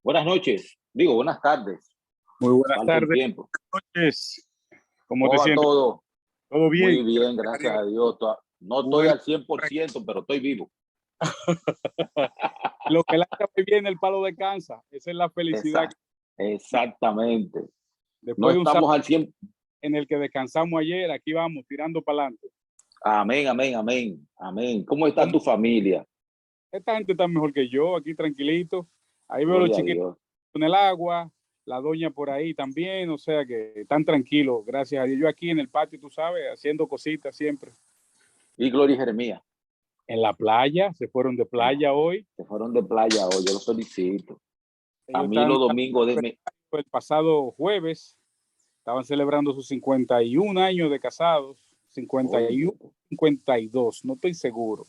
Buenas noches, digo, buenas tardes. Muy buenas Falta un tardes, tiempo. noches. ¿Cómo te ¿Cómo va sientes? todo? ¿Todo Muy bien? bien, gracias a Dios. No estoy Bueno, al 100%, pero estoy vivo. lo que la muy bien el palo descansa. Esa es la felicidad. Exact- Exactamente. No Después de un sábado estamos al 100. en el que descansamos ayer, aquí vamos tirando para adelante. Amén, amén, amén, amén. ¿Cómo está ¿Cómo? tu familia? Esta gente está mejor que yo, aquí tranquilito. Ahí veo a los Gloria a chiquitos Dios. en el agua, la doña por ahí también, o sea que están tranquilos, gracias a Dios. Yo aquí en el patio, tú sabes, haciendo cositas siempre. Y Gloria y Jeremías. En la playa, se fueron de playa hoy. Se fueron de playa hoy, yo los felicito. A Ellos mí están los domingos el pasado jueves. Estaban celebrando sus 51 años de casados, Oye, 51, 52, no estoy seguro.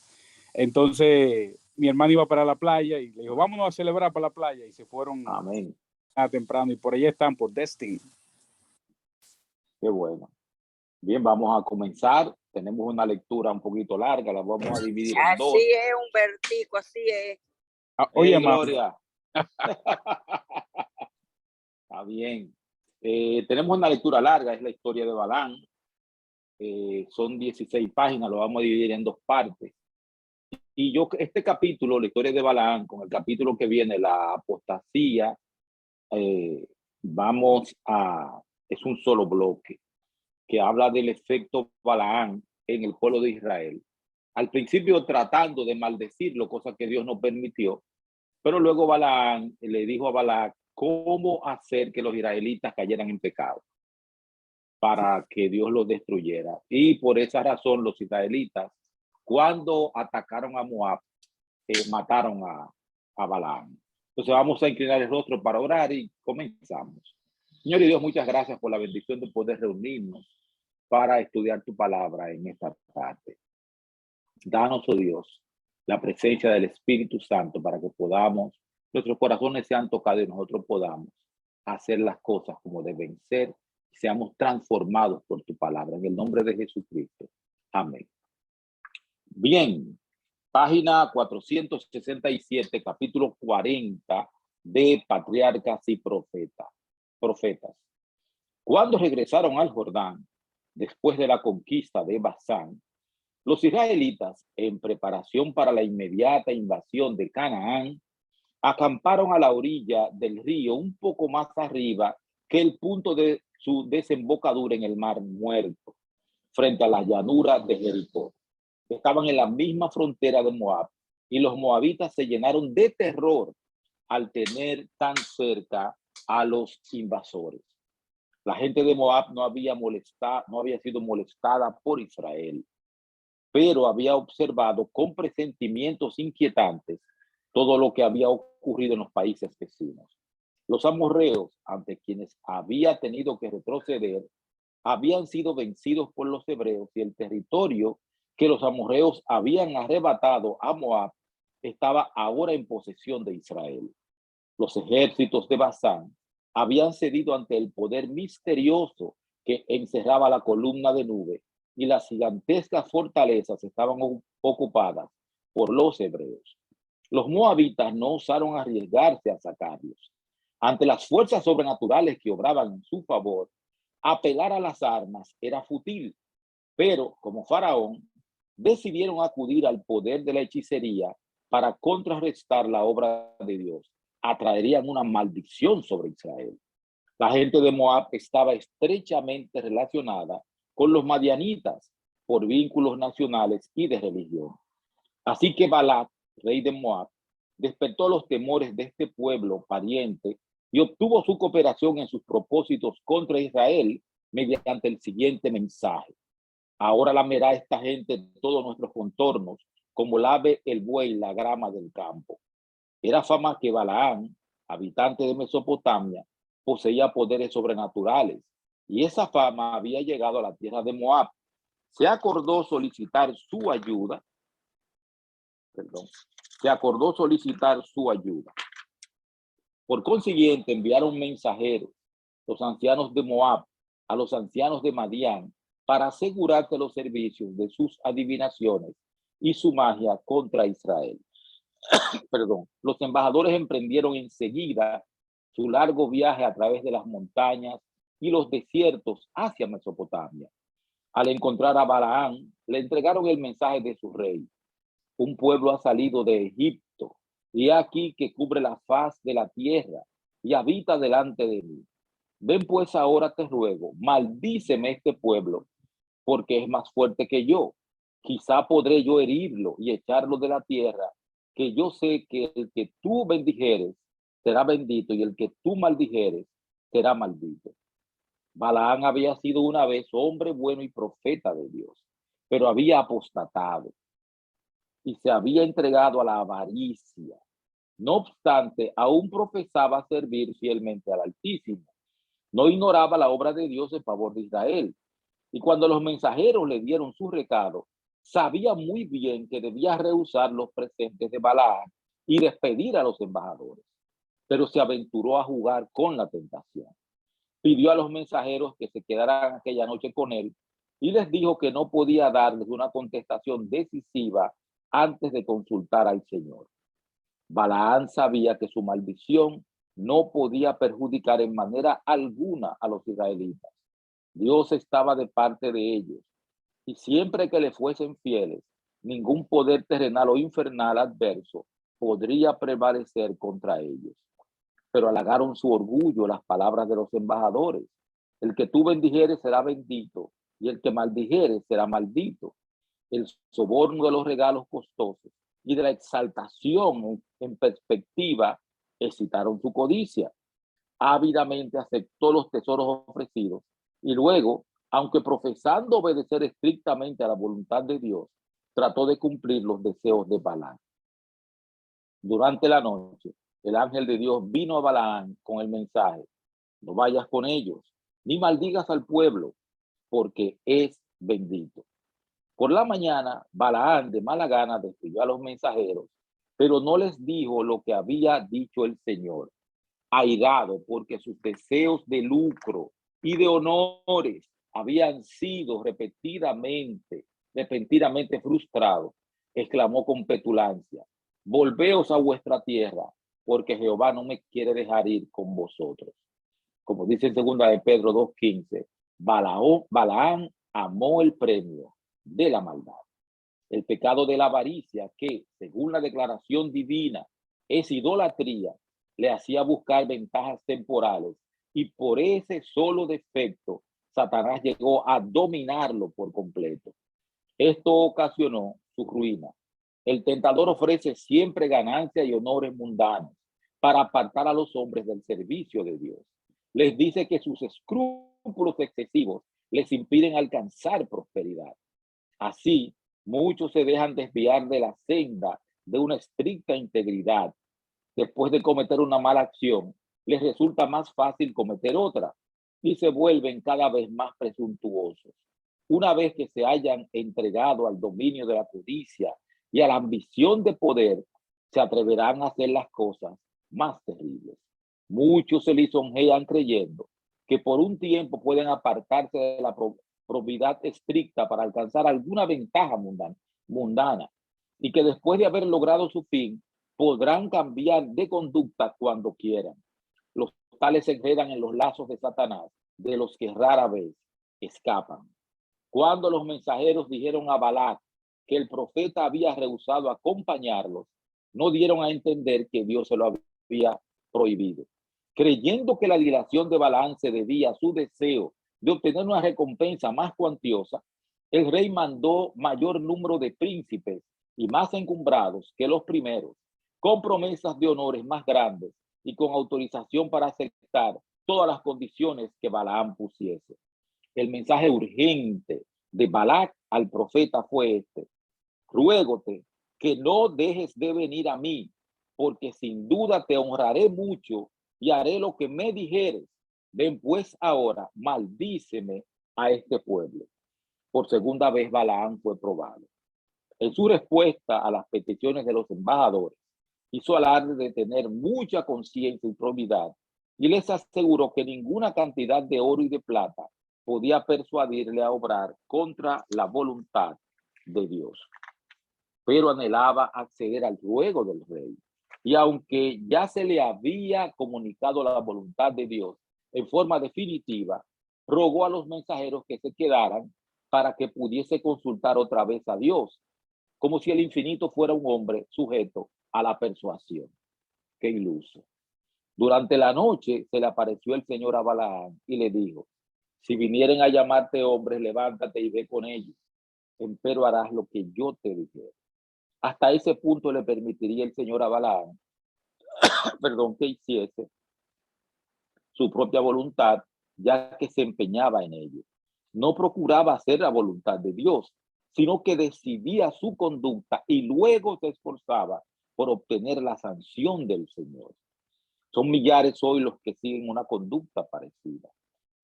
Entonces, mi hermano iba para la playa y le dijo, vámonos a celebrar para la playa. Y se fueron amén. a temprano y por allá están, por Destiny. Qué bueno. Bien, vamos a comenzar. Tenemos una lectura un poquito larga, la vamos a dividir en Así dos. es, Humbertico, así es. Oye, mamá, Gloria. Está bien. Tenemos una lectura larga, es la historia de Balán. Son 16 páginas, lo vamos a dividir en dos partes. Y este capítulo, la historia de Balaán, con el capítulo que viene, la apostasía, eh, es un solo bloque que habla del efecto Balaán en el pueblo de Israel. Al principio tratando de maldecirlo, cosa que Dios no permitió, pero luego Balaán le dijo a Balac cómo hacer que los israelitas cayeran en pecado para que Dios los destruyera. Y por esa razón los israelitas, cuando atacaron a Moab, mataron a Balaam. Entonces vamos a inclinar el rostro para orar y comenzamos. Señor y Dios, muchas gracias por la bendición de poder reunirnos para estudiar tu palabra en esta tarde. Danos, oh Dios, la presencia del Espíritu Santo para que nuestros corazones sean tocados y nosotros podamos hacer las cosas como deben ser y seamos transformados por tu palabra. En el nombre de Jesucristo. Amén. Bien, página 467, capítulo 40 de Patriarcas y Profetas. Cuando regresaron al Jordán, después de la conquista de Basán, los israelitas, en preparación para la inmediata invasión de Canaán, acamparon a la orilla del río un poco más arriba que el punto de su desembocadura en el Mar Muerto, frente a las llanuras de Jericó. Estaban en la misma frontera de Moab y los moabitas se llenaron de terror al tener tan cerca a los invasores. La gente de Moab no había sido molestada por Israel, pero había observado con presentimientos inquietantes todo lo que había ocurrido en los países vecinos. Los amorreos, ante quienes había tenido que retroceder, habían sido vencidos por los hebreos y el territorio que los amorreos habían arrebatado a Moab estaba ahora en posesión de Israel. Los ejércitos de Basán habían cedido ante el poder misterioso que encerraba la columna de nube y las gigantescas fortalezas estaban ocupadas por los hebreos. Los moabitas no osaron arriesgarse a sacarlos. Ante las fuerzas sobrenaturales que obraban en su favor, apelar a las armas era fútil, pero como Faraón, decidieron acudir al poder de la hechicería para contrarrestar la obra de Dios. Atraerían una maldición sobre Israel. La gente de Moab estaba estrechamente relacionada con los madianitas por vínculos nacionales y de religión. Así que Balac, rey de Moab, despertó los temores de este pueblo pariente y obtuvo su cooperación en sus propósitos contra Israel mediante el siguiente mensaje. Ahora lamerá esta gente todos nuestros contornos, como lave el buey la grama del campo. Era fama que Balaán, habitante de Mesopotamia, poseía poderes sobrenaturales, y esa fama había llegado a la tierra de Moab. Se acordó solicitar su ayuda. Por consiguiente, enviaron mensajeros, los ancianos de Moab, a los ancianos de Madián, para asegurarse los servicios de sus adivinaciones y su magia contra Israel. perdón, los embajadores emprendieron enseguida su largo viaje a través de las montañas y los desiertos hacia Mesopotamia. Al encontrar a Balaam, le entregaron el mensaje de su rey. Un pueblo ha salido de Egipto, y aquí que cubre la faz de la tierra y habita delante de mí. Ven pues ahora, te ruego, maldíceme este pueblo, porque es más fuerte que yo. Quizá podré yo herirlo y echarlo de la tierra, que yo sé que el que tú bendijeres será bendito, y el que tú maldijeres será maldito. Balaam había sido una vez hombre bueno y profeta de Dios, pero había apostatado y se había entregado a la avaricia. No obstante, aún profesaba servir fielmente al Altísimo. No ignoraba la obra de Dios en favor de Israel. Y cuando los mensajeros le dieron su recado, sabía muy bien que debía rehusar los presentes de Balaam y despedir a los embajadores. Pero se aventuró a jugar con la tentación. Pidió a los mensajeros que se quedaran aquella noche con él y les dijo que no podía darles una contestación decisiva antes de consultar al Señor. Balaam sabía que su maldición no podía perjudicar en manera alguna a los israelitas. Dios estaba de parte de ellos, y siempre que le fuesen fieles, ningún poder terrenal o infernal adverso podría prevalecer contra ellos. Pero halagaron su orgullo las palabras de los embajadores. El que tú bendijeres será bendito, y el que maldijeres será maldito. El soborno de los regalos costosos y de la exaltación en perspectiva excitaron su codicia. Ávidamente aceptó los tesoros ofrecidos y luego, aunque profesando obedecer estrictamente a la voluntad de Dios, trató de cumplir los deseos de Balaam. Durante la noche, el ángel de Dios vino a Balaam con el mensaje: no vayas con ellos, ni maldigas al pueblo, porque es bendito. Por la mañana, Balaam de mala gana despidió a los mensajeros, pero no les dijo lo que había dicho el Señor. Airado porque sus deseos de lucro y de honores habían sido repentinamente frustrados, exclamó con petulancia: volveos a vuestra tierra, porque Jehová no me quiere dejar ir con vosotros. Como dice en 2 de Pedro 2:15, Balaam amó el premio de la maldad. El pecado de la avaricia, que según la declaración divina es idolatría, le hacía buscar ventajas temporales, y por ese solo defecto Satanás llegó a dominarlo por completo. Esto ocasionó su ruina. El tentador ofrece siempre ganancia y honores mundanos para apartar a los hombres del servicio de Dios. Les dice que sus escrúpulos excesivos les impiden alcanzar prosperidad. Así, muchos se dejan desviar de la senda de una estricta integridad. Después de cometer una mala acción, les resulta más fácil cometer otra y se vuelven cada vez más presuntuosos. Una vez que se hayan entregado al dominio de la codicia y a la ambición de poder, se atreverán a hacer las cosas más terribles. Muchos se lisonjean creyendo que por un tiempo pueden apartarse de la probidad estricta para alcanzar alguna ventaja mundana, y que después de haber logrado su fin, podrán cambiar de conducta cuando quieran. Los tales se enredan en los lazos de Satanás, de los que rara vez escapan. Cuando los mensajeros dijeron a Balac que el profeta había rehusado acompañarlos, no dieron a entender que Dios se lo había prohibido. Creyendo que la dilación de Balaam se debía a su deseo de obtener una recompensa más cuantiosa, el rey mandó mayor número de príncipes y más encumbrados que los primeros, con promesas de honores más grandes y con autorización para aceptar todas las condiciones que Balaam pusiese. El mensaje urgente de Balac al profeta fue este: ruégote que no dejes de venir a mí, porque sin duda te honraré mucho y haré lo que me dijeres. Ven pues ahora, maldíceme a este pueblo. Por segunda vez Balaam fue probado. En su respuesta a las peticiones de los embajadores, hizo alarde de tener mucha conciencia y probidad, y les aseguró que ninguna cantidad de oro y de plata podía persuadirle a obrar contra la voluntad de Dios. pero anhelaba acceder al ruego del rey. Y aunque ya se le había comunicado la voluntad de Dios en forma definitiva, rogó a los mensajeros que se quedaran para que pudiese consultar otra vez a Dios, como si el infinito fuera un hombre sujeto a la persuasión. Qué iluso. Durante la noche se le apareció el Señor a Balaam y le dijo: si vinieren a llamarte hombres, levántate y ve con ellos, empero harás lo que yo te dijere. Hasta ese punto le permitiría el Señor a Balaam, que hiciese su propia voluntad, ya que se empeñaba en ello. No procuraba hacer la voluntad de Dios, sino que decidía su conducta y luego se esforzaba por obtener la sanción del Señor. Son millares hoy los que siguen una conducta parecida.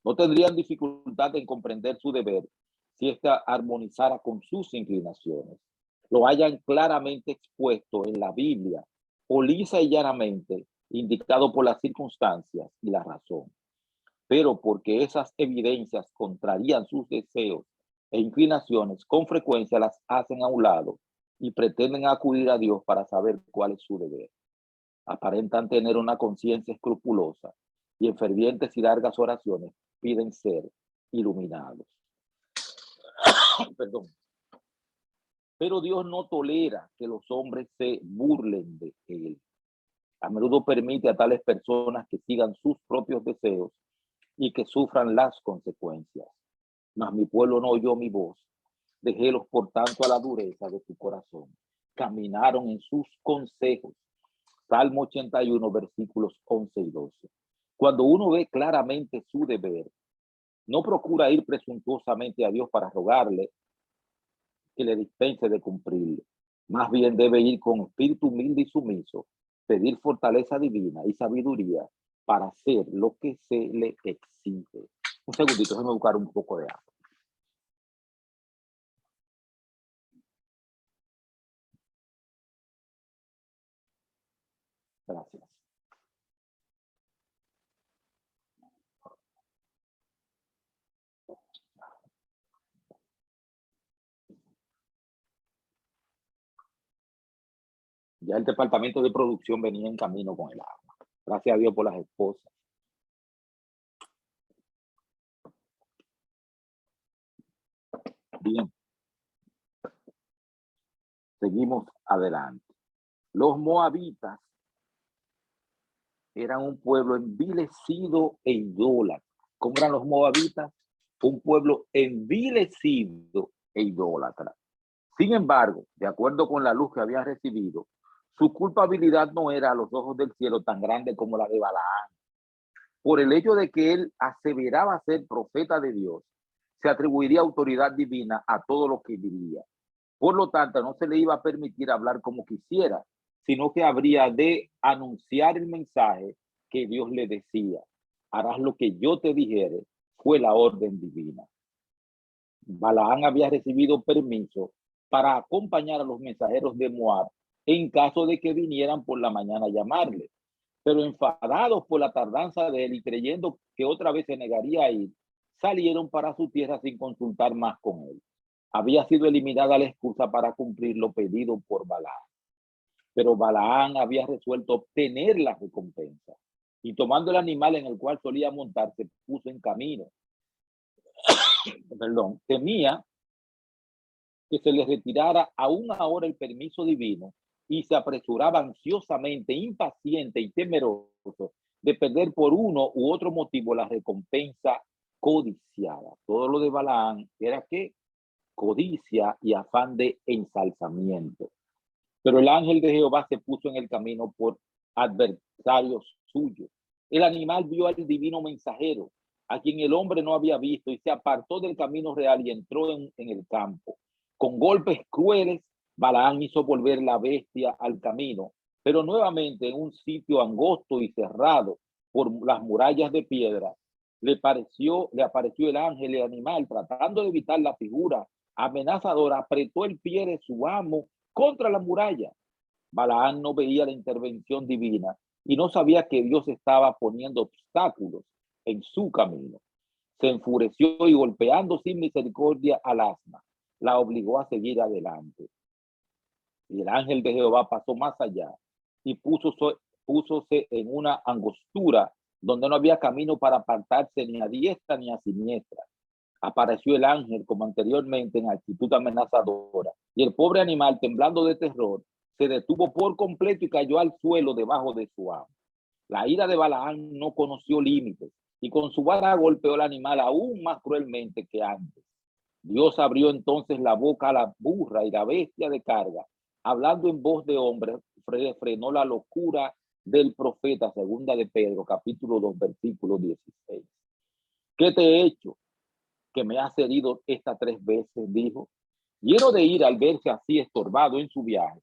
No tendrían dificultad en comprender su deber si ésta armonizara con sus inclinaciones. Lo hayan claramente expuesto en la Biblia, o lisa y llanamente indicado por las circunstancias y la razón. Pero porque esas evidencias contrarían sus deseos e inclinaciones, con frecuencia las hacen a un lado y pretenden acudir a Dios para saber cuál es su deber. Aparentan tener una conciencia escrupulosa y en fervientes y largas oraciones piden ser iluminados. Perdón. Pero Dios no tolera que los hombres se burlen de él. A menudo permite a tales personas que sigan sus propios deseos y que sufran las consecuencias. Mas mi pueblo no oyó mi voz. Dejélos por tanto a la dureza de su corazón. Caminaron en sus consejos. Salmo 81, versículos 11 y 12. Cuando uno ve claramente su deber, no procura ir presuntuosamente a Dios para rogarle que le dispense de cumplirlo. Más bien debe ir con espíritu humilde y sumiso, pedir fortaleza divina y sabiduría para hacer lo que se le exige. Un segundito, déjame buscar un poco de agua. Gracias. Ya el departamento de producción venía en camino con el agua. Gracias a Dios por las esposas. Bien. Seguimos adelante. Los moabitas eran un pueblo envilecido e idólatra. ¿Cómo eran los moabitas? Un pueblo envilecido e idólatra. Sin embargo, de acuerdo con la luz que habían recibido, su culpabilidad no era a los ojos del cielo tan grande como la de Balaam. Por el hecho de que él aseveraba ser profeta de Dios, se atribuiría autoridad divina a todo lo que diría. Por lo tanto, no se le iba a permitir hablar como quisiera, sino que habría de anunciar el mensaje que Dios le decía. Harás lo que yo te dijere, fue la orden divina. Balaam había recibido permiso para acompañar a los mensajeros de Moab en caso de que vinieran por la mañana a llamarle. Pero enfadados por la tardanza de él y creyendo que otra vez se negaría a ir, salieron para su tierra sin consultar más con él. Había sido eliminada la excusa para cumplir lo pedido por Balaam. Pero Balaam había resuelto obtener la recompensa y tomando el animal en el cual solía montar, se puso en camino. Temía que se les retirara aún ahora el permiso divino y se apresuraba ansiosamente, impaciente y temeroso de perder por uno u otro motivo la recompensa codiciada. Todo lo de Balaam era que codicia y afán de ensalzamiento. Pero el ángel de Jehová se puso en el camino por adversarios suyos. El animal vio al divino mensajero, a quien el hombre no había visto, y se apartó del camino real y entró en el campo. Con golpes crueles, Balaam hizo volver la bestia al camino, pero nuevamente en un sitio angosto y cerrado por las murallas de piedra, le apareció el ángel y el animal, tratando de evitar la figura amenazadora, apretó el pie de su amo contra la muralla. Balaam no veía la intervención divina y no sabía que Dios estaba poniendo obstáculos en su camino. Se enfureció y golpeando sin misericordia al asna, la obligó a seguir adelante. Y el ángel de Jehová pasó más allá y púsose en una angostura donde no había camino para apartarse ni a diestra ni a siniestra. Apareció el ángel como anteriormente en actitud amenazadora, y el pobre animal, temblando de terror, se detuvo por completo y cayó al suelo debajo de su amo. La ira de Balaam no conoció límites, y con su vara golpeó al animal aún más cruelmente que antes. Dios abrió entonces la boca a la burra y la bestia de carga, hablando en voz de hombre, frenó la locura del profeta. Segunda de Pedro, capítulo 2, versículo 16. ¿Qué te he hecho? Que me has herido estas 3 veces, dijo. Lleno de ira al verse así estorbado en su viaje,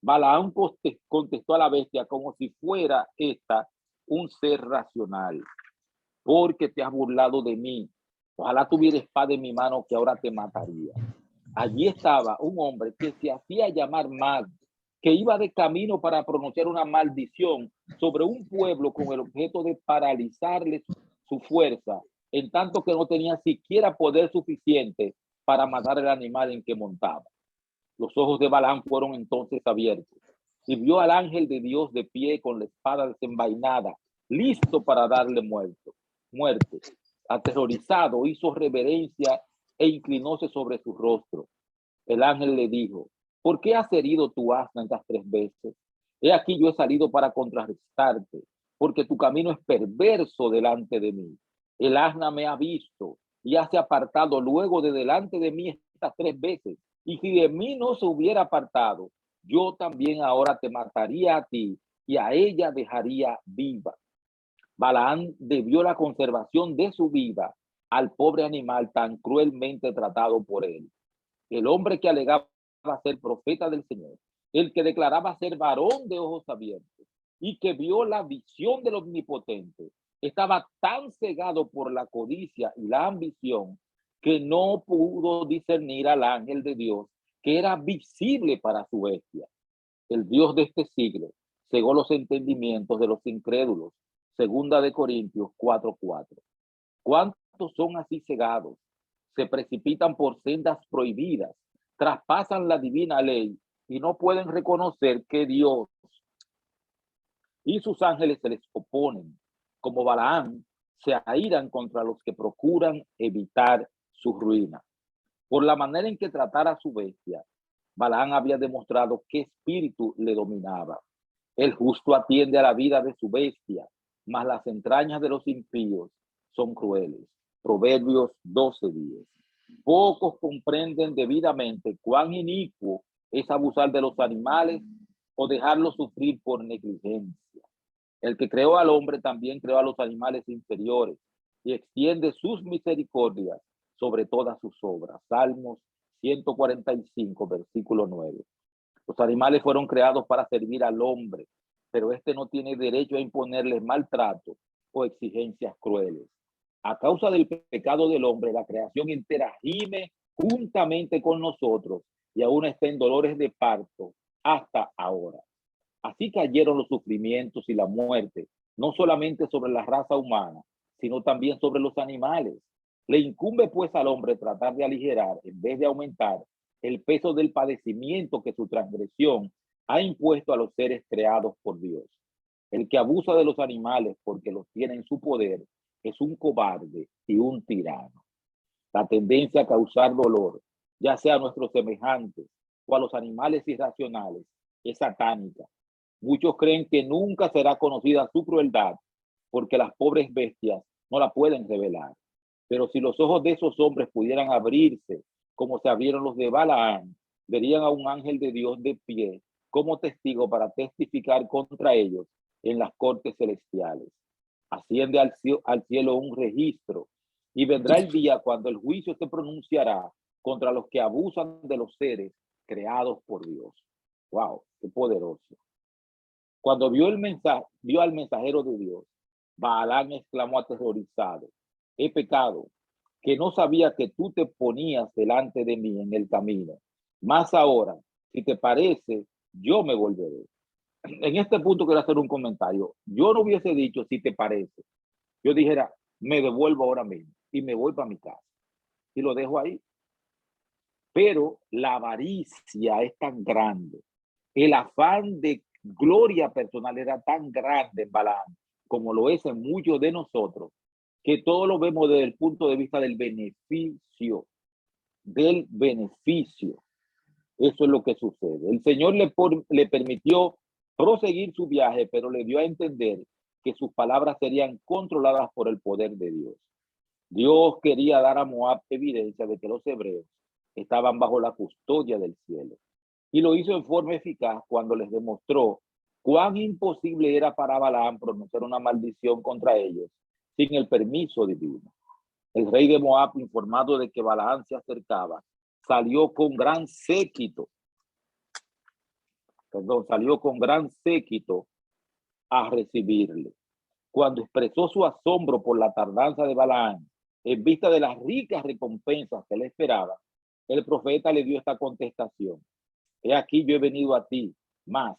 Balaam contestó a la bestia como si fuera esta un ser racional. Porque te has burlado de mí. Ojalá tuviera espada en mi mano que ahora te mataría. Allí estaba un hombre que se hacía llamar Mag, que iba de camino para pronunciar una maldición sobre un pueblo con el objeto de paralizarle su fuerza, en tanto que no tenía siquiera poder suficiente para matar el animal en que montaba. Los ojos de Balaam fueron entonces abiertos y vio al ángel de Dios de pie con la espada desenvainada, listo para darle muerte. Aterrorizado, hizo reverencia e inclinóse sobre su rostro. El ángel le dijo: ¿por qué has herido tu asna estas 3 veces? He aquí yo he salido para contrarrestarte, porque tu camino es perverso delante de mí. El asna me ha visto y se ha apartado luego de delante de mí estas 3 veces. Y si de mí no se hubiera apartado, yo también ahora te mataría a ti y a ella dejaría viva. Balaam debió la conservación de su vida al pobre animal tan cruelmente tratado por él. El hombre que alegaba ser profeta del Señor, el que declaraba ser varón de ojos abiertos y que vio la visión del Omnipotente, estaba tan cegado por la codicia y la ambición que no pudo discernir al ángel de Dios que era visible para su bestia. El Dios de este siglo cegó los entendimientos de los incrédulos. Segunda de Corintios 4:4. ¿Cuántos son así cegados? Se precipitan por sendas prohibidas, traspasan la divina ley y no pueden reconocer que Dios y sus ángeles se les oponen. Como Balaam, se airan contra los que procuran evitar su ruina. Por la manera en que tratara a su bestia, Balaam había demostrado qué espíritu le dominaba. El justo atiende a la vida de su bestia, mas las entrañas de los impíos son crueles. Proverbios 12:10. Pocos comprenden debidamente cuán inicuo es abusar de los animales o dejarlos sufrir por negligencia. El que creó al hombre también creó a los animales inferiores y extiende sus misericordias sobre todas sus obras. Salmos 145, versículo 9. Los animales fueron creados para servir al hombre, pero este no tiene derecho a imponerles maltrato o exigencias crueles. A causa del pecado del hombre, la creación entera gime juntamente con nosotros y aún está en dolores de parto hasta ahora. Así cayeron los sufrimientos y la muerte, no solamente sobre la raza humana, sino también sobre los animales. Le incumbe pues al hombre tratar de aligerar, en vez de aumentar, el peso del padecimiento que su transgresión ha impuesto a los seres creados por Dios. El que abusa de los animales porque los tiene en su poder es un cobarde y un tirano. La tendencia a causar dolor, ya sea a nuestros semejantes o a los animales irracionales, es satánica. Muchos creen que nunca será conocida su crueldad porque las pobres bestias no la pueden revelar. Pero si los ojos de esos hombres pudieran abrirse como se abrieron los de Balaam, verían a un ángel de Dios de pie como testigo para testificar contra ellos en las cortes celestiales. Asciende al cielo un registro y vendrá el día cuando el juicio se pronunciará contra los que abusan de los seres creados por Dios. ¡Wow! ¡Qué poderoso! Cuando vio al mensajero de Dios, Balaam exclamó aterrorizado: he pecado, que no sabía que tú te ponías delante de mí en el camino. Más ahora, si te parece, yo me volveré. En este punto quiero hacer un comentario. Yo no hubiese dicho si te parece. Yo dijera, me devuelvo ahora mismo y me voy para mi casa. Y lo dejo ahí. Pero la avaricia es tan grande El afán de gloria personal era tan grande en Balaam, como lo es en muchos de nosotros, que todo lo vemos desde el punto de vista del beneficio, del beneficio. Eso es lo que sucede. El Señor le permitió proseguir su viaje, pero le dio a entender que sus palabras serían controladas por el poder de Dios. Dios quería dar a Moab evidencia de que los hebreos estaban bajo la custodia del cielo. Y lo hizo en forma eficaz cuando les demostró cuán imposible era para Balaam pronunciar una maldición contra ellos sin el permiso divino. El rey de Moab, informado de que Balaam se acercaba, salió con gran séquito a recibirle. Cuando expresó su asombro por la tardanza de Balaam, en vista de las ricas recompensas que le esperaban, el profeta le dio esta contestación: he aquí, yo he venido a ti, mas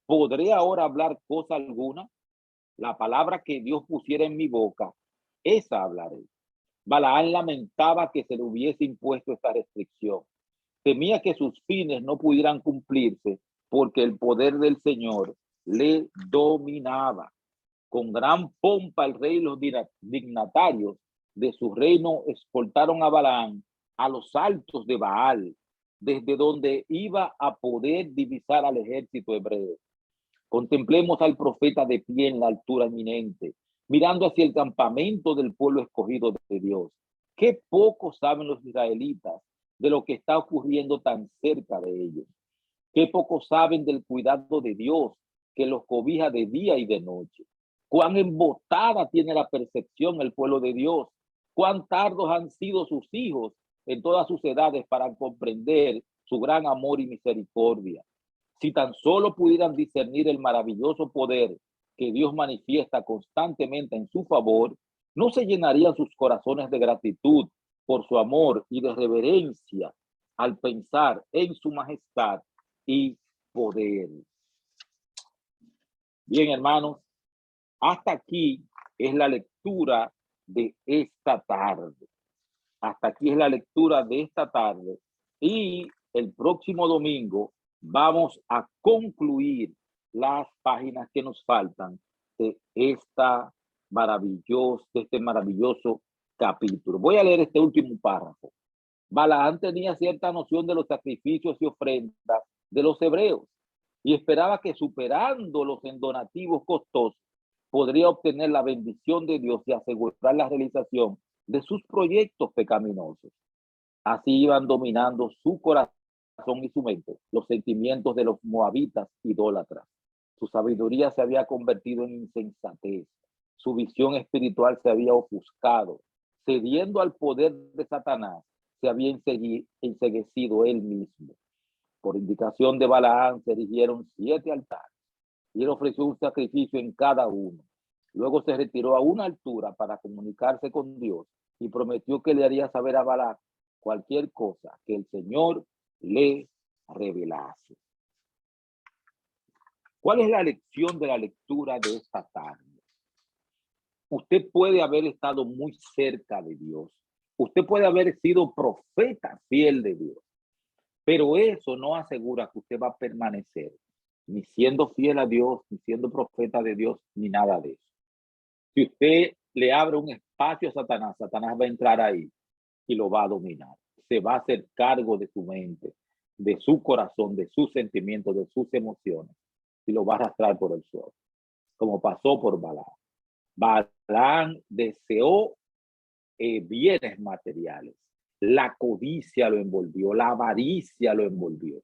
¿podré ahora hablar cosa alguna? La palabra que Dios pusiera en mi boca, esa hablaré. Balaam lamentaba que se le hubiese impuesto esta restricción. Temía que sus fines no pudieran cumplirse porque el poder del Señor le dominaba. Con gran pompa el rey y los dignatarios de su reino escoltaron a Balaam a los altos de Baal, desde donde iba a poder divisar al ejército hebreo. Contemplemos al profeta de pie en la altura eminente, mirando hacia el campamento del pueblo escogido de Dios. Qué poco saben los israelitas de lo que está ocurriendo tan cerca de ellos. Qué poco saben del cuidado de Dios que los cobija de día y de noche. Cuán embotada tiene la percepción el pueblo de Dios. Cuán tardos han sido sus hijos en todas sus edades para comprender su gran amor y misericordia. Si tan solo pudieran discernir el maravilloso poder que Dios manifiesta constantemente en su favor, no se llenarían sus corazones de gratitud por su amor y de reverencia al pensar en su majestad y poder. Bien, hermanos, hasta aquí es la lectura de esta tarde. Hasta aquí es la lectura de esta tarde. Y el próximo domingo vamos a concluir las páginas que nos faltan de este maravilloso capítulo. Voy a leer este último párrafo. Balaam tenía cierta noción de los sacrificios y ofrendas de los hebreos y esperaba que, superándolos en donativos costosos, podría obtener la bendición de Dios y asegurar la realización de sus proyectos pecaminosos. Así iban dominando su corazón y su mente los sentimientos de los moabitas idólatras. Su sabiduría se había convertido en insensatez. Su visión espiritual se había ofuscado. Cediendo al poder de Satanás, se había enceguecido él mismo. Por indicación de Balaam se erigieron 7 altares y él ofreció un sacrificio en cada uno. Luego se retiró a una altura para comunicarse con Dios y prometió que le haría saber a Balaam cualquier cosa que el Señor le revelase. ¿Cuál es la lección de la lectura de esta tarde? Usted puede haber estado muy cerca de Dios. Usted puede haber sido profeta fiel de Dios. Pero eso no asegura que usted va a permanecer ni siendo fiel a Dios, ni siendo profeta de Dios, ni nada de eso. Si usted le abre un espacio a Satanás, Satanás va a entrar ahí y lo va a dominar. Se va a hacer cargo de su mente, de su corazón, de sus sentimientos, de sus emociones y lo va a arrastrar por el suelo, como pasó por Balaam. Balaam deseó bienes materiales. La codicia lo envolvió, la avaricia lo envolvió.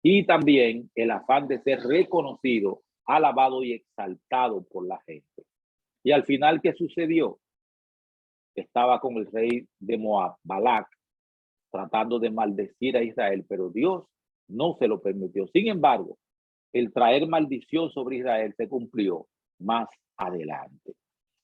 Y también el afán de ser reconocido, alabado y exaltado por la gente. Y al final, ¿qué sucedió? Estaba con el rey de Moab, Balac, tratando de maldecir a Israel, pero Dios no se lo permitió. Sin embargo, el traer maldición sobre Israel se cumplió más adelante.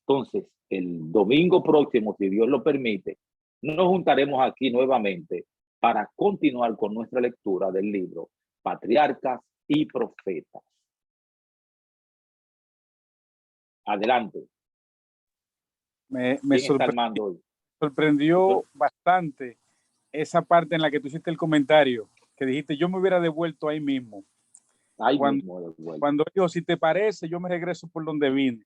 Entonces, el domingo próximo, si Dios lo permite, nos juntaremos aquí nuevamente para continuar con nuestra lectura del libro Patriarcas y Profetas. Adelante. Me sorprendió bastante esa parte en la que tú hiciste el comentario, que dijiste, yo me hubiera devuelto ahí mismo. Ahí Cuando, mismo de vuelta. cuando dijo, si te parece, yo me regreso por donde vine.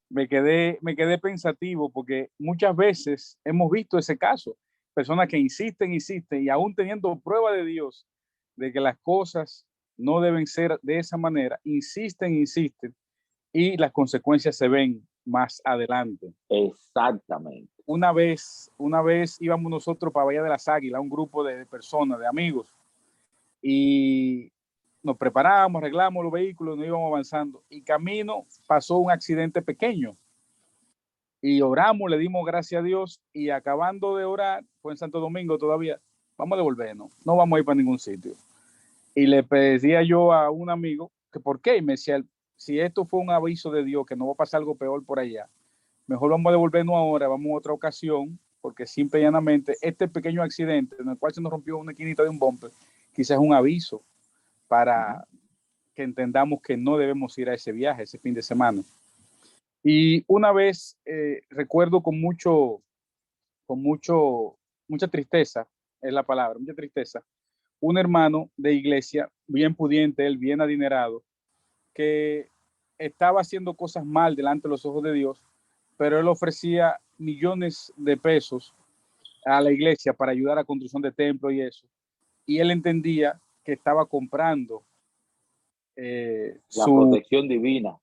Me quedé pensativo porque muchas veces hemos visto ese caso. Personas que insisten, insisten y aún teniendo prueba de Dios de que las cosas no deben ser de esa manera, insisten, insisten y las consecuencias se ven más adelante. Exactamente. Una vez íbamos nosotros para Bahía de las Águilas, un grupo de personas, de amigos, y nos preparamos, arreglamos los vehículos, nos íbamos avanzando y camino pasó un accidente pequeño y oramos, le dimos gracias a Dios y acabando de orar, fue en Santo Domingo todavía, vamos a devolvernos, no vamos a ir para ningún sitio. Y le pedía yo a un amigo que por qué, y me decía, si esto fue un aviso de Dios, que no va a pasar algo peor por allá, mejor vamos a devolvernos ahora, vamos a otra ocasión, porque simple y llanamente este pequeño accidente en el cual se nos rompió una esquinita de un bumper, quizás es un aviso para que entendamos que no debemos ir a ese viaje, ese fin de semana. Y una vez recuerdo mucha tristeza, es la palabra, mucha tristeza, un hermano de iglesia, bien pudiente, él bien adinerado, que estaba haciendo cosas mal delante de los ojos de Dios, pero él ofrecía millones de pesos a la iglesia para ayudar a la construcción de templos y eso. Y él entendía que estaba comprando La su protección divina.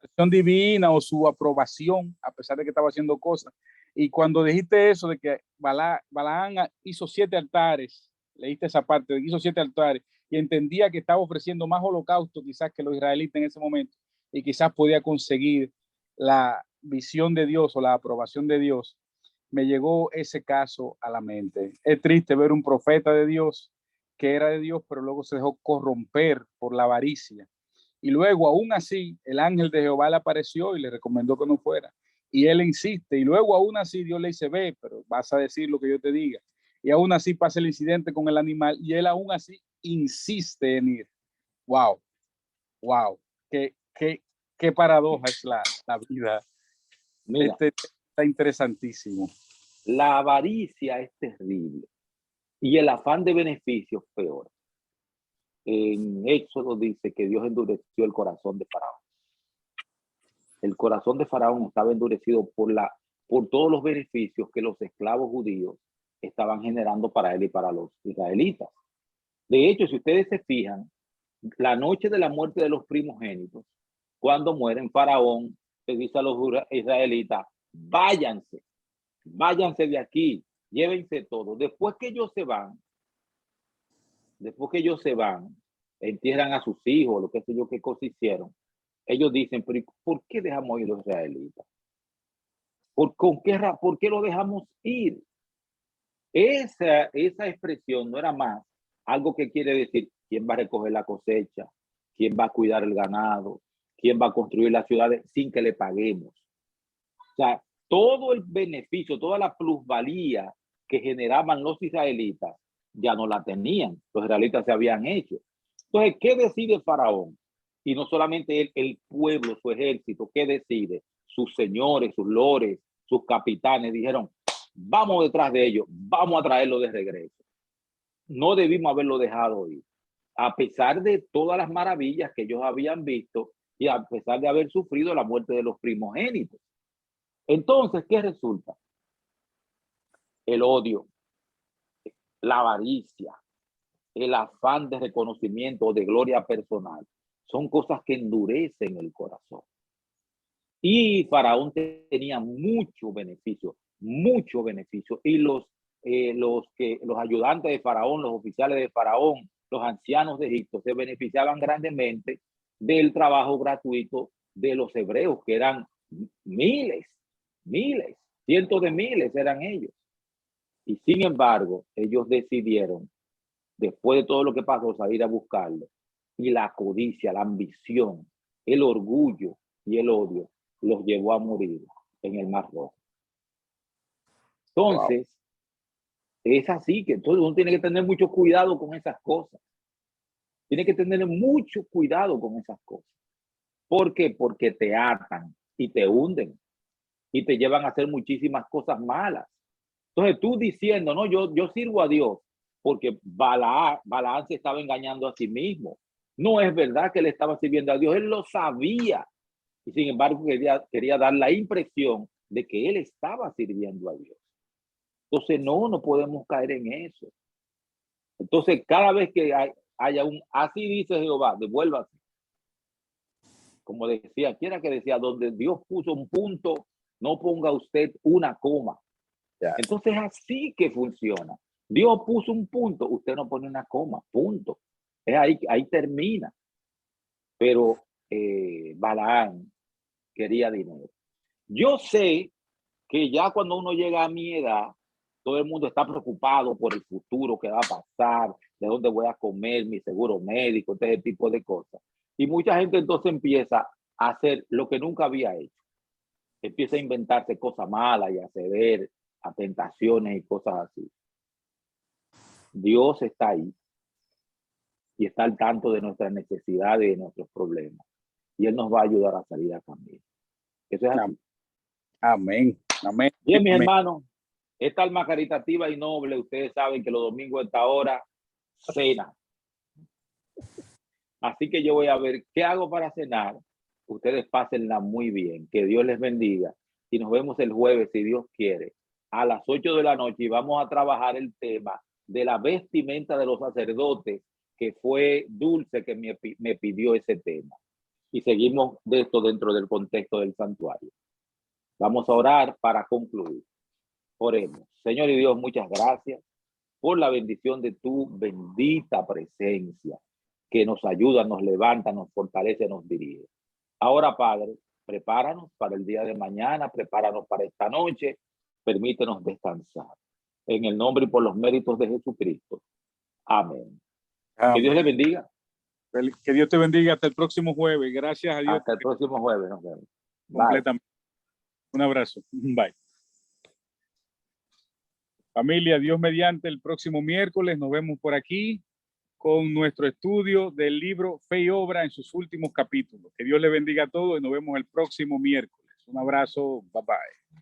protección divina o su aprobación, a pesar de que estaba haciendo cosas. Y cuando dijiste eso de que Balaán hizo 7 altares, leíste esa parte, hizo 7 altares y entendía que estaba ofreciendo más holocausto quizás que los israelitas en ese momento y quizás podía conseguir la visión de Dios o la aprobación de Dios, me llegó ese caso a la mente. Es triste ver un profeta de Dios que era de Dios, pero luego se dejó corromper por la avaricia. Y luego, aún así, el ángel de Jehová le apareció y le recomendó que no fuera. Y él insiste. Y luego, aún así, Dios le dice, ve, pero vas a decir lo que yo te diga. Y aún así pasa el incidente con el animal y él aún así insiste en ir. Wow, wow. Qué paradoja es la vida. Mira, Está interesantísimo. la avaricia es terrible y el afán de beneficios peor. En Éxodo dice que Dios endureció el corazón de Faraón. El corazón de Faraón estaba endurecido por todos los beneficios que los esclavos judíos estaban generando para él y para los israelitas. De hecho, si ustedes se fijan, la noche de la muerte de los primogénitos, cuando mueren, Faraón le dice a los israelitas, váyanse de aquí, llévense todo. Después que ellos se van, entierran a sus hijos, lo que sé yo, qué cosa hicieron. Ellos dicen, pero ¿por qué dejamos ir los israelitas? ¿Por qué lo dejamos ir? Esa expresión no era más algo que quiere decir quién va a recoger la cosecha, quién va a cuidar el ganado, quién va a construir las ciudades sin que le paguemos. O sea, todo el beneficio, toda la plusvalía que generaban los israelitas ya no la tenían. Los israelitas se habían hecho. Entonces, ¿qué decide Faraón? Y no solamente él, el pueblo, su ejército, ¿qué decide? Sus señores, sus lores, sus capitanes dijeron, vamos detrás de ellos, vamos a traerlo de regreso. No debimos haberlo dejado ir. A pesar de todas las maravillas que ellos habían visto y a pesar de haber sufrido la muerte de los primogénitos. Entonces, ¿qué resulta? El odio, la avaricia, el afán de reconocimiento o de gloria personal, son cosas que endurecen el corazón. Y Faraón tenía mucho beneficio, y los ayudantes de Faraón, los oficiales de Faraón, los ancianos de Egipto se beneficiaban grandemente del trabajo gratuito de los hebreos, que eran miles, cientos de miles eran ellos. Y sin embargo, ellos decidieron, después de todo lo que pasó, salir a buscarlo. Y la codicia, la ambición, el orgullo y el odio los llevó a morir en el Mar Rojo. Entonces, es así que todo uno tiene que tener mucho cuidado con esas cosas. Tiene que tener mucho cuidado con esas cosas. ¿Por qué? Porque te atan y te hunden y te llevan a hacer muchísimas cosas malas. Entonces tú diciendo, no, yo sirvo a Dios, porque Balaán se estaba engañando a sí mismo. No es verdad que él estaba sirviendo a Dios, él lo sabía. Y sin embargo quería dar la impresión de que él estaba sirviendo a Dios. Entonces no podemos caer en eso. Entonces cada vez que haya un así dice Jehová, devuélvase. Como decía, quiera que decía, donde Dios puso un punto, no ponga usted una coma. Entonces así que funciona. Dios puso un punto, usted no pone una coma, punto. Es ahí termina. Pero Balaam quería dinero. Yo sé que ya cuando uno llega a mi edad, todo el mundo está preocupado por el futuro, qué va a pasar, de dónde voy a comer, mi seguro médico, ese tipo de cosas. Y mucha gente entonces empieza a hacer lo que nunca había hecho. Empieza a inventarse cosas malas y a ceder a tentaciones y cosas así. Dios está ahí y está al tanto de nuestras necesidades y de nuestros problemas. Y Él nos va a ayudar a salir a camino. Eso es así. Amén. Amén. Bien, mis hermanos, esta alma caritativa y noble, ustedes saben que los domingos a esta hora cena. Así que yo voy a ver qué hago para cenar. Ustedes pásenla muy bien. Que Dios les bendiga. Y nos vemos el jueves, si Dios quiere, a las 8 de la noche. Y vamos a trabajar el tema de la vestimenta de los sacerdotes, que fue Dulce que me pidió ese tema. Y seguimos de esto dentro del contexto del santuario. Vamos a orar para concluir. Oremos. Señor y Dios, muchas gracias por la bendición de tu bendita presencia, que nos ayuda, nos levanta, nos fortalece, nos dirige. Ahora, Padre, prepáranos para el día de mañana, prepáranos para esta noche, permítenos descansar. En el nombre y por los méritos de Jesucristo. Amén. Que Dios le bendiga. Que Dios te bendiga hasta el próximo jueves. Gracias a Dios. Hasta el próximo jueves. Nos vemos. Completamente. Un abrazo. Bye. Familia, Dios mediante, el próximo miércoles nos vemos por aquí con nuestro estudio del libro Fe y Obra en sus últimos capítulos. Que Dios le bendiga a todos y nos vemos el próximo miércoles. Un abrazo. Bye bye.